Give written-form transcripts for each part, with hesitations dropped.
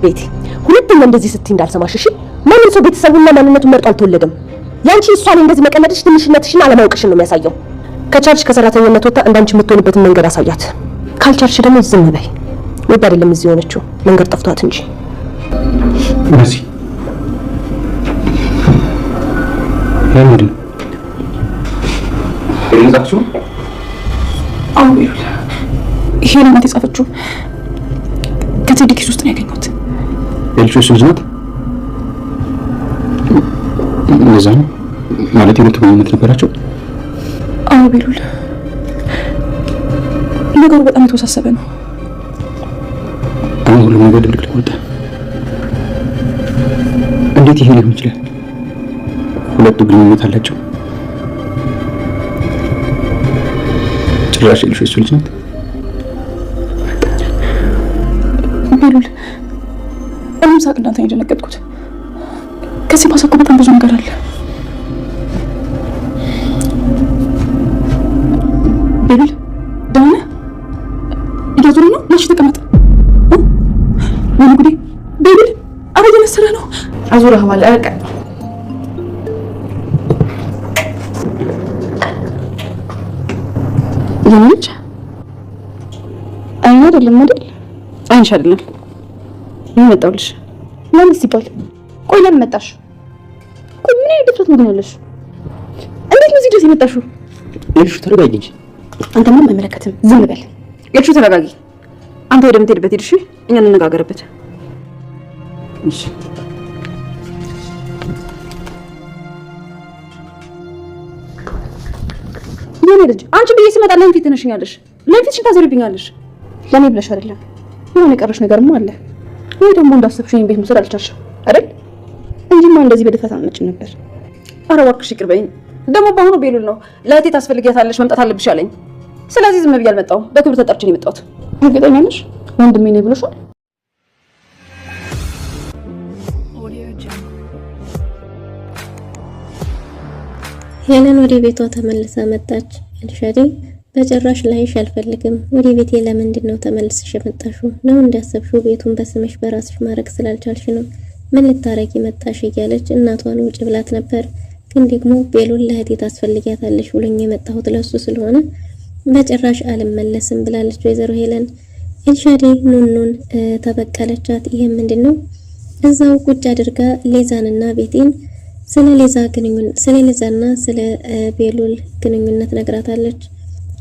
ቤቲ ሁለተኛ እንደዚህ ስትይ እንዳልሰማሽ እሺ። ማንም ሰው ቤተሰቡና ማንነቱን መርጦ አልተወለደም። ያንቺ እሷን እንደዚህ መቀለድሽ ትንሽነትሽና አለማወቅሽን ነው የሚያሳየው። ከቻልሽ ከሰራተኛነት ወጣ እንዳንቺ የምትሆንበትን መንገድ አሳያት። ካልቻልሽ ደግሞ ዝም በይ። ወድ አይደለም እዚህ ሆነችው መንገድ ጠፍቷት እንጂ እሺ ለምን እየዛችሁ አሁን ይሄ ነው ማለት የጻፈችው ከቴዲ ኪስ ውስጥ ነው ያገኘሁት። ልጅ ናት ለዛም ማለት የሁለቱ ግንኙነት ነበራቸው። አዎ ቤሉል ነገሩ በጣም የተወሳሰበ ነው። አሁን ሁሉም ነገር ድብልቅልቅ ወጣ። እንዴት ይሄ ሊሆን ይችላል? ሁለቱ ግንኙነት አላቸው። ጭራሽ ልጅ ናት። ቤሉል እኔም ሳቅ እንዳንተ የደነገጥኩት ከዚህ ባሰ እኮ በጣም ብዙ ነገር አለ። ቤሉል ደህና እያዞረ ነው። ማሽ ተቀመጥ። ወይኔ ጉዴ ቤሉል አረ እየመሰለ ነው። አዙረህ ማለት አረቀ የምንጭ አይን አይደለም አይደል? አይንሽ አይደለም። ምን መጣውልሽ? ለምን ሲባል ቆይ ለምን መጣሽ? ቆይ ምን አይነት ድፍረት ነው ያለሽ? እንዴት ነው እዚህ ድረስ የመጣሽው? ልጅ ተረጋጊ እንጂ አንተ ምንም አይመለከትም። ዝም በል። ልጅ ተረጋጊ። አንተ ወደምትሄድበት ሄድ። እሺ እኛ እንነጋገርበት። እሺ የኔ ልጅ አንቺ ብዬ ስመጣ ለምን ፊት ተነሽኛለሽ? ለምን ፊትሽን ታዘሪብኛለሽ? ለኔ ብለሽ አይደለም። የሆነ የቀረሽ ነገርም አለ ወይ ደግሞ እንዳሰብሽኝ ቤት መውሰድ አልቻልሽም አይደል? እንጂማ እንደዚህ በድፍረት አልመጭም ነበር። ኧረ እባክሽ ይቅር በይኝ። ደግሞ በአሁኑ ቤሉል ነው ለእህቴ ታስፈልጊያታለሽ መምጣት አለብሽ አለኝ። ስለዚህ ዝም ብዬ አልመጣሁም። በክብር ተጠርቼ ነው የመጣሁት። እርግጠኛ ነሽ? ወንድሜ ነው ብሎሻል? ሄለን ወደ ቤቷ ተመልሳ መጣች። ኤልሻዴ በጭራሽ ላይሽ አልፈልግም። ወደ ቤቴ ለምንድን ነው ተመልሰሽ የመጣሽው? ነው እንዳሰብሽው ቤቱን በስምሽ በራስሽ ማድረግ ስላልቻልሽ ነው? ምን ልታረጊ መጣሽ? እያለች እናቷን ውጭ ብላት ነበር። ግን ደግሞ ቤሉል ለእህቴ ታስፈልጊያታለሽ ብሎኝ የመጣሁት ለሱ ስለሆነ በጭራሽ አልመለስም ብላለች ወይዘሮ ሄለን። ኤልሻዴ ኑኑን ተበቀለቻት። ይሄ ምንድነው? እዛው ቁጭ አድርጋ ሌዛንና ቤቴን ስለ ሌዛና ስለ ቤሉል ግንኙነት ነግራታለች።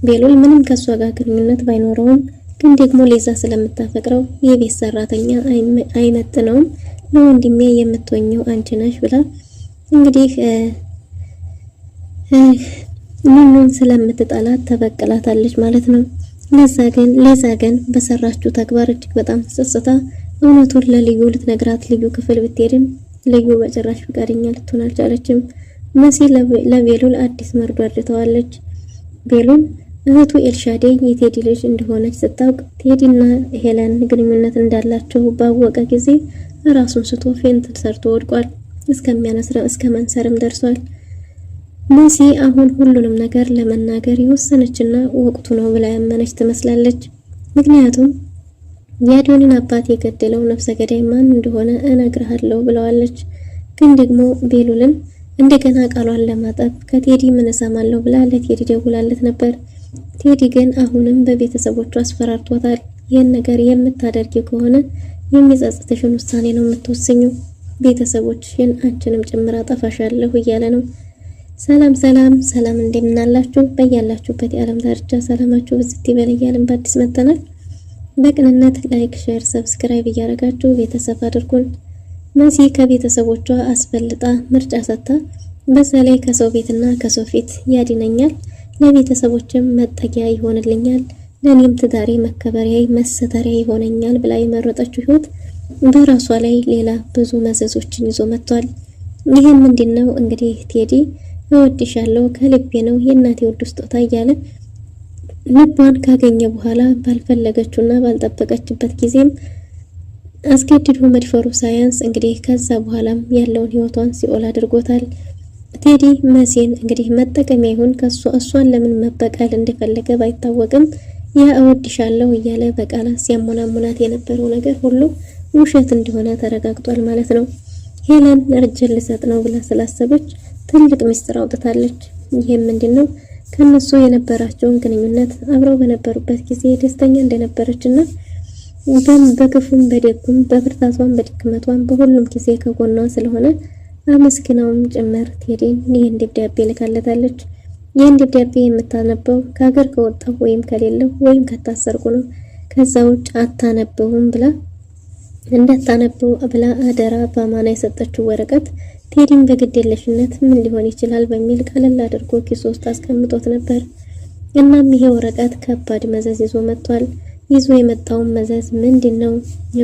ቤሉል ምንም ከሷ ጋር ግንኙነት ባይኖረውም ግን ደግሞ ሌዛ ስለምታፈቅረው የቤት ሰራተኛ አይመጥነውም፣ ለወንድሜ የምትወኘው አንቺ ነሽ ብላ እንግዲህ ኑኑን ስለምትጠላት ተበቅላታለች ማለት ነው። ሌዛ ግን በሰራችው ተግባር እጅግ በጣም ተጸጽታ እውነቱን ለልዩ ልትነግራት ልዩ ክፍል ብትሄድም ልዩ በጭራሽ ፈቃደኛ ልትሆን አልቻለችም። መሲ ለቤሉል አዲስ መርዶ አድርተዋለች። ቤሉል እህቱ ኤልሻዴ የቴዲ ልጅ እንደሆነች ስታውቅ ቴዲና ሄለን ግንኙነት እንዳላቸው ባወቀ ጊዜ ራሱን ስቶ ፌንት ሰርቶ ወድቋል። እስከ መንሰርም ደርሷል። መሲ አሁን ሁሉንም ነገር ለመናገር የወሰነችና ወቅቱ ነው ብላ ያመነች ትመስላለች። ምክንያቱም የአዶኒን አባት የገደለው ነፍሰ ገዳይ ማን እንደሆነ እነግርሃለሁ ብለዋለች። ግን ደግሞ ቤሉልን እንደገና ቃሏን ለማጠፍ ከቴዲ ምን እሰማለሁ ብላ ለቴዲ ደውላለት ነበር። ቴዲ ግን አሁንም በቤተሰቦቹ አስፈራርቷታል። ይህን ነገር የምታደርጊ ከሆነ የሚጸጽትሽን ውሳኔ ነው የምትወስኙ፣ ቤተሰቦችሽን አንቺንም ጭምር አጠፋሻለሁ እያለ ነው። ሰላም እንደምናላችሁ በያላችሁበት የዓለም ዳርቻ ሰላማችሁ ብዝት ይበል እያልን በአዲስ መጥተናል። በቅንነት ላይክ፣ ሼር፣ ሰብስክራይብ እያደረጋችሁ ቤተሰብ አድርጉን። መሲ ከቤተሰቦቿ አስፈልጣ ምርጫ ሰጥታ በዛ ላይ ከሰው ቤትና ከሰው ፊት ያድነኛል፣ ለቤተሰቦችም መጠጊያ ይሆንልኛል፣ ለኔም ትዳሬ መከበሪያ መሰተሪያ ይሆነኛል ብላ የመረጠችው ህይወት በራሷ ላይ ሌላ ብዙ መዘዞችን ይዞ መጥቷል። ይሄም ምንድነው እንግዲህ ቴዲ እወድሻለሁ ከልቤ ነው የእናቴ ውድ ስጦታ እያለ ልቧን ካገኘ በኋላ ባልፈለገችውና ባልጠበቀችበት ጊዜም አስገድዶ መድፈሩ ሳያንስ እንግዲህ ከዛ በኋላም ያለውን ህይወቷን ሲኦል አድርጎታል። ቴዲ መሲን እንግዲህ መጠቀሚያ ይሁን እሷን ለምን መበቀል እንደፈለገ ባይታወቅም ያ እወድሻለሁ እያለ በቃላት ሲያሞናሙናት የነበረው ነገር ሁሉ ውሸት እንደሆነ ተረጋግጧል ማለት ነው። ሄለን እርጅን ልሰጥ ነው ብላ ስላሰበች ትልቅ ምስጢር አውጥታለች። ይሄም ምንድነው? ከነሱ የነበራቸውን ግንኙነት አብረው በነበሩበት ጊዜ ደስተኛ እንደነበረችና በክፉም በደጉም በብርታቷም በድክመቷም በሁሉም ጊዜ ከጎኗ ስለሆነ አመስግናውም ጭምር ቴዲን ይህን ደብዳቤ ልካለታለች። ይህን ደብዳቤ የምታነበው ከሀገር ከወጣው ወይም ከሌለው ወይም ከታሰርኩ ነው፣ ከዛ ውጭ አታነበውም ብላ እንዳታነበው ብላ አደራ በአማና የሰጠችው ወረቀት ቴዲን በግዴለሽነት ምን ሊሆን ይችላል በሚል ቀለል አድርጎ ኪስ ውስጥ አስቀምጦት ነበር። እናም ይሄ ወረቀት ከባድ መዘዝ ይዞ መጥቷል። ይዞ የመጣው መዘዝ ምንድነው?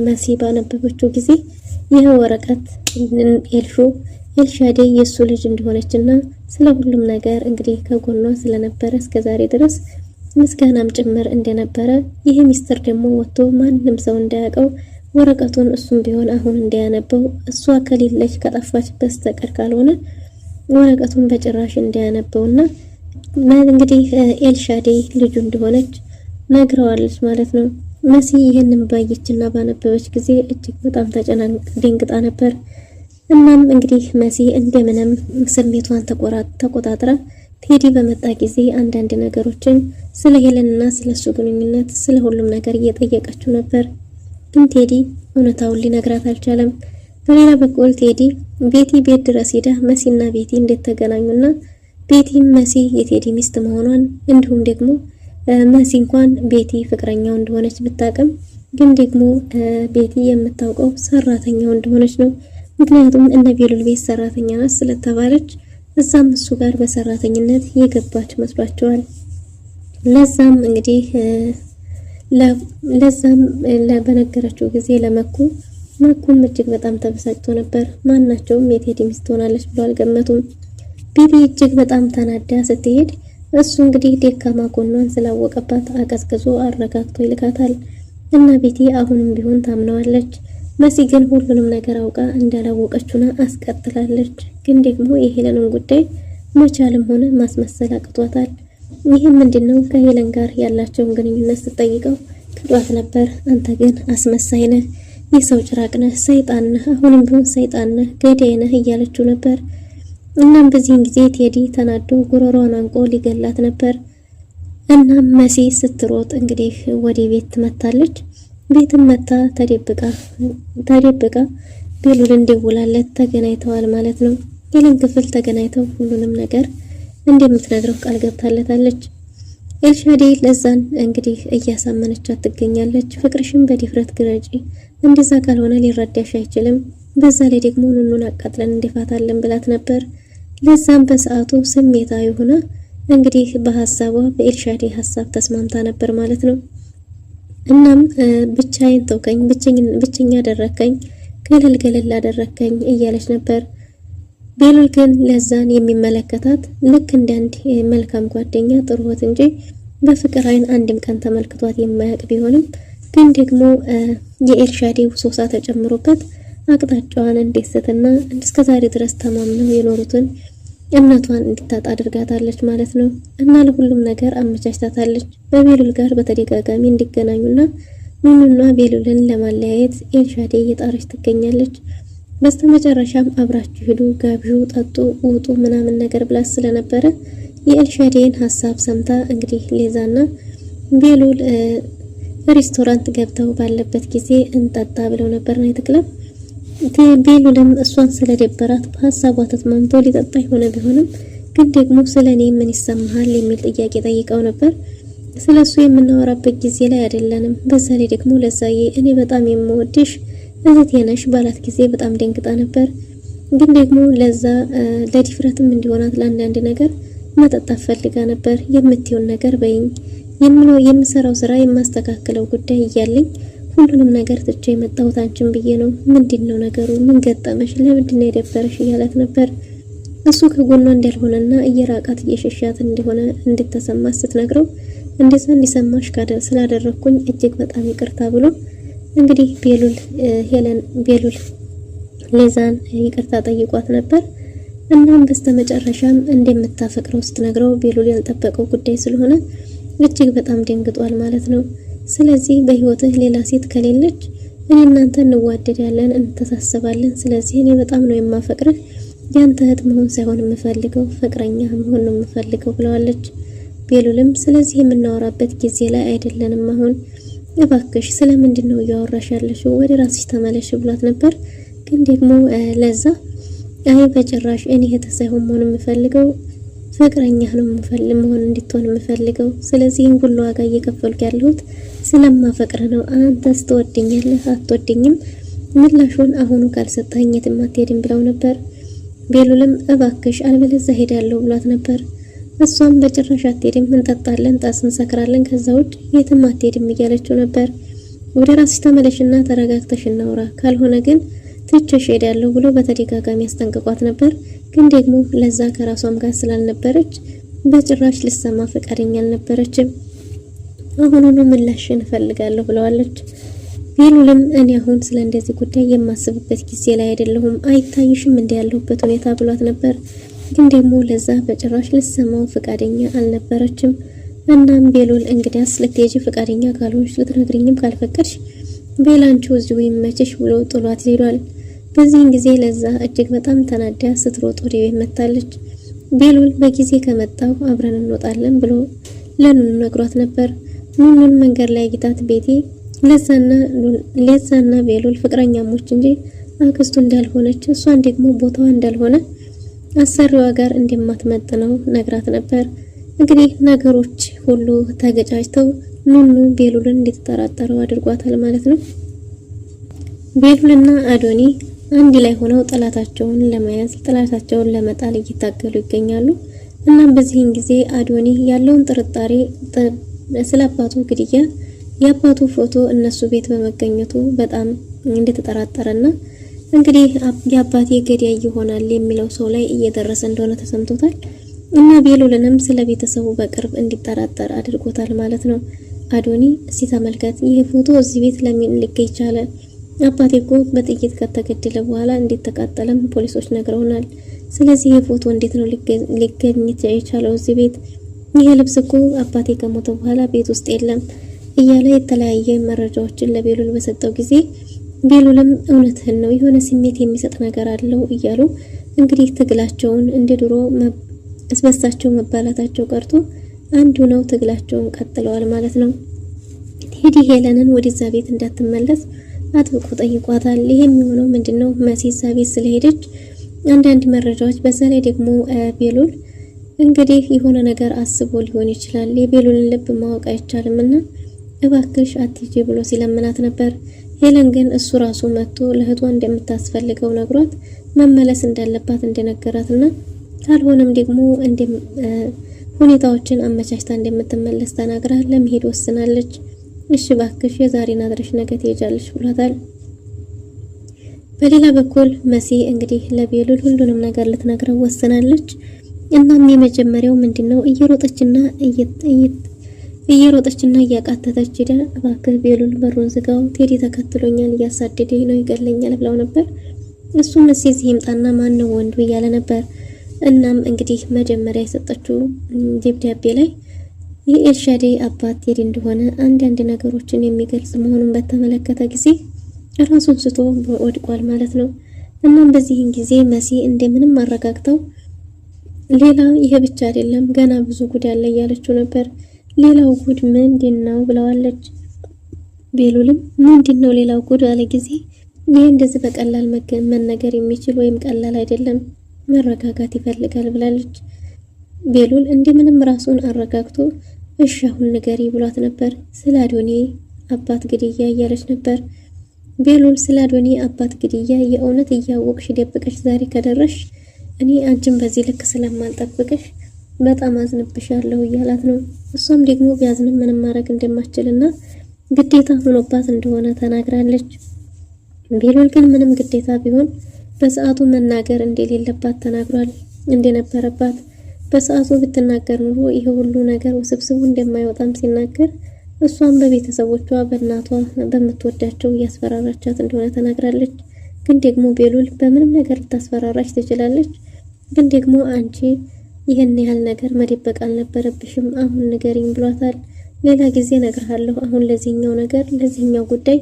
መሲ ባነበበችው ጊዜ ይሄ ወረቀት ኤልሻዴ የሱ ልጅ እንደሆነችና ስለ ሁሉም ነገር እንግዲህ ከጎኗ ስለነበረ እስከዛሬ ድረስ ምስጋናም ጭምር እንደነበረ ይሄ ሚስጥር ደግሞ ወጥቶ ማንንም ሰው እንዳያውቀው ወረቀቱን እሱም ቢሆን አሁን እንዳያነበው እሷ ከሌለች ከጠፋች በስተቀር ካልሆነ ወረቀቱን በጭራሽ እንዳያነበውና እንግዲህ ኤልሻዴ ልጁ እንደሆነች ነግረዋለች ማለት ነው። መሲ ይሄንን ባየችና ባነበበች ጊዜ እጅግ በጣም ደንግጣ ነበር። እናም እንግዲህ መሲ እንደምንም ስሜቷን ተቆጣጥራ ቴዲ በመጣ ጊዜ አንዳንድ ነገሮችን ስለ ሄለንና ስለሱ ግንኙነት ስለ ሁሉም ነገር እየጠየቀችው ነበር። ግን ቴዲ እውነታውን ሊነግራት አልቻለም። በሌላ በኩል ቴዲ ቤቲ ቤት ድረስ ሄዳ መሲና ቤቲ እንደተገናኙና ቤቲም መሲ የቴዲ ሚስት መሆኗን እንዲሁም ደግሞ መሲ እንኳን ቤቲ ፍቅረኛው እንደሆነች ብታቀም ግን ደግሞ ቤቲ የምታውቀው ሰራተኛው እንደሆነች ነው። ምክንያቱም እነ ቤሉል ቤት ሰራተኛ ናት ስለተባለች እዛም እሱ ጋር በሰራተኝነት የገባች መስሏቸዋል። ለዛም እንግዲህ በነገረችው ጊዜ መኩም እጅግ በጣም ተበሳጭቶ ነበር። ማናቸውም የቴዲ ሚስት ሆናለች ብሎ አልገመቱም። ቤቲ እጅግ በጣም ተናዳ ስትሄድ እሱ እንግዲህ ደካማ ጎኗን ስላወቀባት አቀዝቅዞ አረጋግቶ ይልካታል እና ቤቲ አሁንም ቢሆን ታምነዋለች። መሲ ግን ሁሉንም ነገር አውቃ እንዳላወቀችውና አስቀጥላለች። ግን ደግሞ የሄለንን ጉዳይ መቻልም ሆነ ማስመሰል አቅቷታል። ይሄም ምንድነው? ከሄለን ጋር ያላቸውን ግንኙነት ስትጠይቀው ክዷት ነበር። አንተ ግን አስመሳይ ነህ፣ የሰው ጭራቅ ነህ፣ ሰይጣን ነህ፣ አሁንም ቢሆን ሰይጣን ነህ፣ ገዳይ ነህ እያለችው ነበር። እናም በዚህን ጊዜ ቴዲ ተናዶ ጉሮሮዋን አንቆ ሊገላት ነበር። እናም መሲ ስትሮጥ እንግዲህ ወደ ቤት ትመታለች። ቤትም መታ ተደብቃ ቤሉልን ደውላለት ተገናኝተዋል ማለት ነው። ሄለን ክፍል ተገናኝተው ሁሉንም ነገር እንደምትነግረው ቃል ገብታለታለች። ኤልሻዴ ለዛን እንግዲህ እያሳመነቻት ትገኛለች። ፍቅርሽን በድፍረት ግለጪ፣ እንደዛ ካልሆነ ሊረዳሽ አይችልም። በዛ ላይ ደግሞ ኑኑን አቃጥለን እንዲፋታለን ብላት ነበር። ለዛም በሰዓቱ ስሜታዊ ሆና እንግዲህ በሐሳቧ በኤልሻዴ ሐሳብ ተስማምታ ነበር ማለት ነው። እናም ብቻዬን ተውከኝ፣ ብቸኛ አደረከኝ፣ ገለል አደረከኝ እያለች ነበር። ቤሉል ግን ለዛን የሚመለከታት ልክ እንደ አንድ መልካም ጓደኛ ጥሩት እንጂ በፍቅር አይን አንድም ቀን ተመልክቷት የማያውቅ ቢሆንም ግን ደግሞ የኤልሻዴ ሶሳ ተጨምሮበት አቅጣጫዋን እንዲስትና እስከዛሬ ድረስ ተማምነው የኖሩትን እምነቷን እንድታጣ አድርጋታለች ማለት ነው። እና ለሁሉም ነገር አመቻችታታለች። በቤሉል ጋር በተደጋጋሚ እንዲገናኙና ኑኑና ቤሉልን ለማለያየት ኤልሻዴ እየጣረች ትገኛለች። በስተመጨረሻም አብራችሁ ሄዱ፣ ጋብዡ፣ ጠጡ፣ ውጡ ምናምን ነገር ብላ ስለነበረ የኤልሻዴን ሐሳብ ሰምታ እንግዲህ ሌዛና ቤሉል ሬስቶራንት ገብተው ባለበት ጊዜ እንጠጣ ብለው ነበር ናይት ክለብ። ቤሉልም እሷን ስለደበራት በሐሳቧ ተስማምቶ ሊጠጣ የሆነ ቢሆንም ግን ደግሞ ስለኔ ምን ይሰማሃል የሚል ጥያቄ ጠይቀው ነበር። ስለሱ የምናወራበት ጊዜ ላይ አይደለንም። በዛ ላይ ደግሞ ለዛዬ እኔ በጣም የምወድሽ እህቴ ነሽ ባላት ጊዜ በጣም ደንግጣ ነበር። ግን ደግሞ ለዛ ለዲፍረትም እንዲሆናት ለአንዳንድ ነገር መጠጣት ፈልጋ ነበር። የምትይውን ነገር በይኝ፣ የምሰራው ስራ የማስተካከለው ጉዳይ እያለኝ ሁሉንም ነገር ትቼ የመጣሁት አንቺን ብዬ ነው። ምንድነው ነገሩ? ምን ገጠመሽ? ለምንድነው የደበረሽ? እያላት ነበር። እሱ ከጎኗ እንዳልሆነና እየራቃት እየሸሻት እንደሆነ እንድትሰማት ስትነግረው እንደዛ እንዲሰማሽ ስላደረኩኝ እጅግ በጣም ይቅርታ ብሎ እንግዲህ ቤሉል ሌዛን ይቅርታ ጠይቋት ነበር። እናም በስተመጨረሻም እንደምታፈቅረው ስትነግረው ቤሉል ያልጠበቀው ጉዳይ ስለሆነ እጅግ በጣም ደንግጧል ማለት ነው። ስለዚህ በህይወትህ ሌላ ሴት ከሌለች እኔ እናንተ እንዋደዳለን፣ እንተሳሰባለን። ስለዚህ እኔ በጣም ነው የማፈቅርህ፣ ያንተ እህት መሆን ሳይሆን የምፈልገው ፍቅረኛ መሆን ነው የምፈልገው ብለዋለች። ቤሉልም ስለዚህ የምናወራበት ጊዜ ላይ አይደለንም፣ አሁን እባክሽ ስለምንድን ነው እያወራሽ ያለሽው? ወደ ራስሽ ተመለሽ ብሏት ነበር። ግን ደግሞ ለዛ አይ በጭራሽ እኔ እህት ሳይሆን መሆን የምፈልገው ፍቅረኛ ነው መሆን እንድትሆን የምፈልገው። ስለዚህ ሁሉ ዋጋ እየከፈልኩ ያለሁት ስለማፈቅር ነው። አንተስ ትወደኛለህ አትወደኝም? ምላሹን አሁኑ ካልሰጠኝ የትም አትሄድም ብለው ነበር። ቤሉልም እባክሽ አልበለዚያ ሄዳለሁ ብሏት ነበር። እሷም በጭራሽ አትሄድም፣ እንጠጣለን፣ ጣስ እንሰክራለን፣ ከዛ ውጭ የትም አትሄድም እያለችው ነበር። ወደ ራስሽ ተመለሽና ተረጋግተሽ እናውራ፣ ካልሆነ ግን ትቼሽ ሄዳለሁ ብሎ በተደጋጋሚ ያስጠንቅቋት ነበር። ግን ደግሞ ለዛ ከራሷም ጋር ስላልነበረች በጭራሽ ልሰማ ፈቃደኛ አልነበረችም። አሁኑኑ ምላሽን እፈልጋለሁ ብለዋለች። ቤሉልም እኔ አሁን ስለ እንደዚህ ጉዳይ የማስብበት ጊዜ ላይ አይደለሁም፣ አይታይሽም እንደ ያለሁበት ሁኔታ ብሏት ነበር። ግን ደግሞ ለዛ በጭራሽ ልሰማው ፈቃደኛ አልነበረችም። እናም ቤሉል እንግዲያስ ልትሄጂ ፈቃደኛ ካልሆንሽ ልትነግሪኝም ካልፈቀድሽ ቤላንቹ እዚሁ ይመችሽ ብሎ ጥሏት ሄዷል። በዚህን ጊዜ ለዛ እጅግ በጣም ተናዳ ስትሮጥ ወደ ቤት መጣለች። ቤሉል በጊዜ ከመጣው አብረን እንወጣለን ብሎ ለኑኑ ነግሯት ነበር። ኑኑን መንገድ ላይ አግኝታት ቤቴ ለዛና ቤሉል ፍቅረኛሞች እንጂ አክስቱ እንዳልሆነች እሷን ደግሞ ቦታዋ እንዳልሆነ አሰሪዋ ጋር እንደማትመጥነው ነግራት ነበር። እንግዲህ ነገሮች ሁሉ ተገጫጭተው ኑኑ ቤሉልን እንድትጠራጠረው አድርጓታል ማለት ነው። ቤሉልና አዶኒ አንድ ላይ ሆነው ጠላታቸውን ለመያዝ ጠላታቸውን ለመጣል እየታገሉ ይገኛሉ። እናም በዚህን ጊዜ አዶኒ ያለውን ጥርጣሬ ስለ አባቱ ግድያ የአባቱ ፎቶ እነሱ ቤት በመገኘቱ በጣም እንደተጠራጠረና እንግዲህ የአባቴ ገዳይ ይሆናል የሚለው ሰው ላይ እየደረሰ እንደሆነ ተሰምቶታል። እና ቤሉልንም ስለ ቤተሰቡ በቅርብ እንዲጠራጠር አድርጎታል ማለት ነው። አዶኒ እስቲ ተመልከት፣ ይሄ ፎቶ እዚህ ቤት ለምን ሊገኝ ቻለ? አባቴ እኮ በጥይት ከተገደለ በኋላ እንዴት ተቃጠለም ፖሊሶች ነግረውናል። ስለዚህ ይሄ ፎቶ እንዴት ነው ሊገኝ የቻለው እዚህ ቤት? ይሄ ልብስ እኮ አባቴ ከሞተ በኋላ ቤት ውስጥ የለም እያለ የተለያየ መረጃዎችን ለቤሉል በሰጠው ጊዜ ቤሉልም እውነትህን ነው የሆነ ስሜት የሚሰጥ ነገር አለው እያሉ እንግዲህ ትግላቸውን እንደ ድሮ እስበሳቸው መባላታቸው ቀርቶ አንዱ ነው ትግላቸውን ቀጥለዋል ማለት ነው። ቴዲ ሄለንን ወደዛ ቤት እንዳትመለስ አጥብቆ ጠይቋታል። ይሄም የሆነው ምንድነው መሲ እዛ ቤት ስለሄደች አንዳንድ መረጃዎች በዛ ላይ ደግሞ ቤሉል እንግዲህ የሆነ ነገር አስቦ ሊሆን ይችላል። የቤሉልን ልብ ማወቅ አይቻልምና እባክሽ አትሂጂ ብሎ ሲለምናት ነበር። ሄለን ግን እሱ ራሱ መጥቶ ለእህቷ እንደምታስፈልገው ነግሯት መመለስ እንዳለባት እንደነገራትና ካልሆነም ደግሞ ሁኔታዎችን አመቻችታ እንደምትመለስ ተናግራ ለመሄድ ወስናለች። እሺ እባክሽ የዛሬን አድረሽ ነገ ትሄጃለሽ ብሏታል። በሌላ በኩል መሲ እንግዲህ ለቤሉል ሁሉንም ነገር ልትነግረው ወስናለች። እናም የመጀመሪያው ምንድነው እየሮጠችና እያቃተተች ሄዳ እባክህ ቤሉል በሩን ዝጋው፣ ቴዲ ተከትሎኛል እያሳደደኝ ነው ይገለኛል ብለው ነበር። እሱም እዚህ ይምጣና ማን ነው ወንዱ እያለ ነበር። እናም እንግዲህ መጀመሪያ የሰጠችው ደብዳቤ ላይ የኤልሻዴ አባት ቴዲ እንደሆነ አንዳንድ ነገሮችን የሚገልጽ መሆኑን በተመለከተ ጊዜ ራሱን ስቶ ወድቋል ማለት ነው። እናም በዚህን ጊዜ መሲ እንደምንም አረጋግተው ሌላ ይሄ ብቻ አይደለም ገና ብዙ ጉድ አለ እያለችው ነበር። ሌላው ጉድ ምንድነው ብለዋለች። ቤሉልም ምንድነው ሌላው ጉድ አለ ጊዜ ይሄ እንደዚህ በቀላል መነገር የሚችል ወይም ቀላል አይደለም፣ መረጋጋት ይፈልጋል ብላለች። ቤሉል እንደምንም ራሱን አረጋግቶ እሺ አሁን ንገሪ ብሏት ነበር። ስለ አዶኒ አባት ግድያ እያለች ነበር። ቤሉል ስለ አዶኒ አባት ግድያ የእውነት እያወቅሽ ደብቀሽ ዛሬ ከደረሽ እኔ አንቺን በዚህ ልክ ስለማልጠብቅሽ በጣም አዝንብሻለሁ እያላት ነው። እሷም ደግሞ ቢያዝንም ምንም ማድረግ እንደማትችልና ግዴታ ሆኖባት እንደሆነ ተናግራለች። ቤሉል ግን ምንም ግዴታ ቢሆን በሰዓቱ መናገር እንደሌለባት ተናግሯል እንደነበረባት። በሰዓቱ ብትናገር ኑሮ ይሄ ሁሉ ነገር ውስብስቡ እንደማይወጣም ሲናገር እሷም በቤተሰቦቿ በእናቷ በምትወዳቸው እያስፈራራቻት እንደሆነ ተናግራለች። ግን ደግሞ ቤሉል በምንም ነገር ልታስፈራራች ትችላለች። ግን ደግሞ አንቺ ይሄን ያህል ነገር መደበቅ አልነበረብሽም፣ አሁን ንገሪኝ ብሏታል። ሌላ ጊዜ እነግርሃለሁ፣ አሁን ለዚህኛው ነገር ለዚህኛው ጉዳይ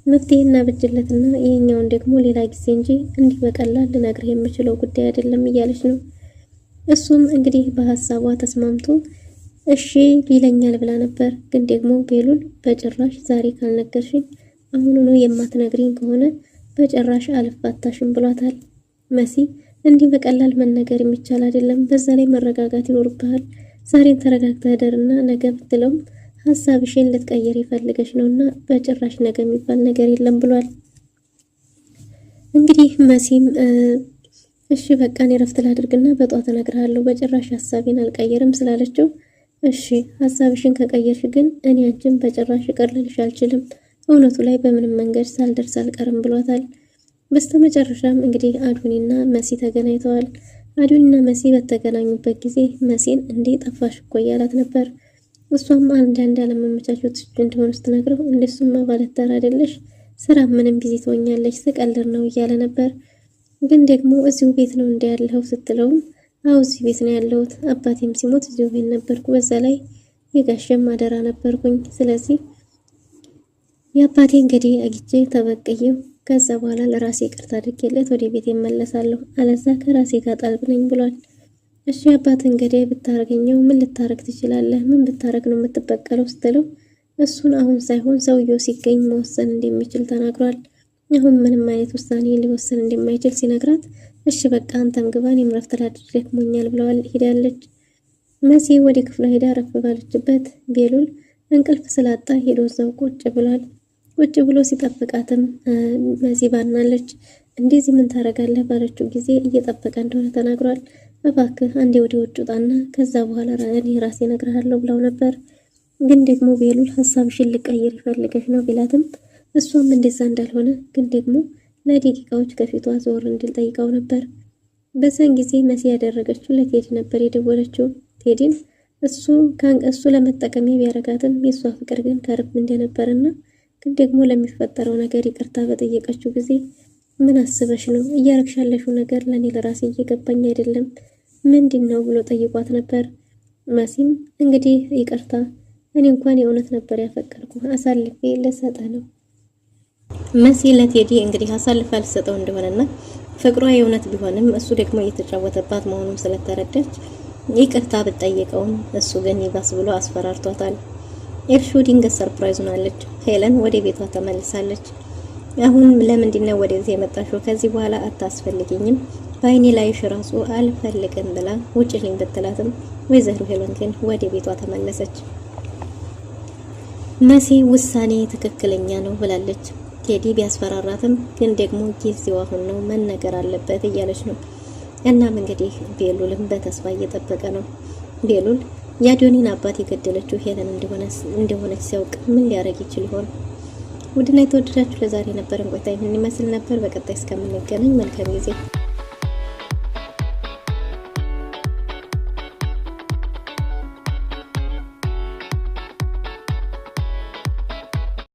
መፍትሄና ብጅለትና ይሄኛውን ደግሞ ሌላ ጊዜ እንጂ እንዲህ በቀላል ልነግርህ የምችለው ጉዳይ አይደለም እያለች ነው። እሱም እንግዲህ በሐሳቧ ተስማምቶ እሺ ይለኛል ብላ ነበር። ግን ደግሞ ቤሉል በጭራሽ ዛሬ ካልነገርሽኝ አሁኑኑ የማትነግሪኝ ከሆነ በጭራሽ አልፋታሽም ብሏታል። መሲ እንዲህ በቀላል መነገር የሚቻል አይደለም። በዛ ላይ መረጋጋት ይኖርብሃል። ዛሬን ተረጋግተህ ደርና ነገ ብትለውም ሐሳብሽን ልትቀይር ይፈልገሽ ነውና በጭራሽ ነገ የሚባል ነገር የለም ብሏል። እንግዲህ መሲም እሺ በቃ እኔ ረፍት ላድርግና በጧት እነግርሃለሁ በጭራሽ ሐሳቤን አልቀየርም ስላለችው እሺ ሐሳብሽን ከቀየርሽ ግን እኔ አንቺን በጭራሽ ይቅር ልልሽ አልችልም፣ እውነቱ ላይ በምንም መንገድ ሳልደርስ አልቀርም ብሏታል። በስተመጨረሻም እንግዲህ አዶኒና መሲ ተገናኝተዋል። አዶኒና መሲ በተገናኙበት ጊዜ መሲን እንዴ ጠፋሽ እኮ እያላት ነበር። እሷም አንዳንድ አለመመቻቸት እንደሆነ ስትነግረው እንደሱማ ባለተራ አይደለሽ ስራ ምንም ቢዚ ትሆኛለሽ ስቀልር ነው እያለ ነበር። ግን ደግሞ እዚሁ ቤት ነው እንደ ያለው ስትለውም አው እዚህ ቤት ነው ያለሁት፣ አባቴም ሲሞት እዚሁ ቤት ነበርኩ፣ በዛ ላይ የጋሸም አደራ ነበርኩኝ። ስለዚህ የአባቴ እንግዲህ አግቼ ተበቀየው ከዛ በኋላ ለራሴ ይቅርታ አድርጌለት ወደ ቤት እመለሳለሁ፣ አለዛ ከራሴ ጋር ጣልብ ነኝ ብሏል። እሺ አባት እንግዲህ ብታረገኘው ምን ልታረግ ትችላለህ? ምን ብታረግ ነው የምትበቀለው ስትለው እሱን አሁን ሳይሆን ሰውየው ሲገኝ መወሰን እንደሚችል ተናግሯል። አሁን ምንም አይነት ውሳኔ ሊወሰን እንደማይችል ሲነግራት እሺ በቃ አንተም ግባን የምረፍት ላድርግ ደክሞኛል ብለዋል። ሄዳለች። መሲ ወደ ክፍሏ ሄዳ ረፍ ባለችበት ቤሉል እንቅልፍ ስላጣ ሄዶ እዛው ቁጭ ብሏል። ቁጭ ብሎ ሲጠብቃትም መሲ ባናለች። እንደዚህ ምን ታረጋለህ ባለችው ጊዜ እየጠበቀ እንደሆነ ተናግሯል። እባክህ አንዴ ወደ ውጭ ውጣና ከዛ በኋላ እኔ ራሴ እነግርሃለሁ ብለው ነበር። ግን ደግሞ ቤሉል ሐሳብሽን ልቀይር ይፈልገሽ ነው ቢላትም እሷም እንደዛ እንዳልሆነ ግን ደግሞ ለደቂቃዎች ከፊቷ ዞር እንድል ጠይቀው ነበር። በዛን ጊዜ መሲ ያደረገችው ለቴዲ ነበር የደወለችው። ቴዲን እሱ ለመጠቀሚያ ቢያረጋትም የሷ ፍቅር ግን ከርብ እንደነበርና ግን ደግሞ ለሚፈጠረው ነገር ይቅርታ በጠየቀችው ጊዜ ምን አስበሽ ነው እያረግሻለሽው ነገር ለኔ ለራሴ እየገባኝ አይደለም ምንድነው ብሎ ጠይቋት ነበር። መሲም እንግዲህ ይቅርታ እኔ እንኳን የእውነት ነበር ያፈቀርኩ አሳልፌ ልሰጠህ ነው። መሲ ለቴዲ እንግዲህ አሳልፋ ልሰጠው እንደሆነና ፍቅሯ የእውነት ቢሆንም እሱ ደግሞ እየተጫወተባት መሆኑን ስለተረዳች ይቅርታ ብትጠይቀውም እሱ ግን ይባስ ብሎ አስፈራርቷታል። ኤርሹ ድንገት ሰርፕራይዝ ሆናለች። ሄለን ወደ ቤቷ ተመልሳለች። አሁን ለምንድነው ወደዚህ የመጣሽው? ከዚህ በኋላ አታስፈልጊኝም፣ በአይኔ ላይሽ ራሱ አልፈልግም ብላ ውጭልኝ ብትላትም ወይዘሮ ሄለን ግን ወደ ቤቷ ተመለሰች። መሲ ውሳኔ ትክክለኛ ነው ብላለች። ቴዲ ቢያስፈራራትም ግን ደግሞ ጊዜው አሁን ነው መነገር አለበት እያለች ነው። እናም እንግዲህ ቤሉልም በተስፋ እየጠበቀ ነው። ቤሉል የአዶኒን አባት የገደለችው ሄለን እንደሆነች ሲያውቅ ምን ሊያደርግ ይችል ይሆን? ውድና የተወደዳችሁ ለዛሬ ነበረን ቆይታ ይህን ይመስል ነበር። በቀጣይ እስከምንገናኝ መልካም ጊዜ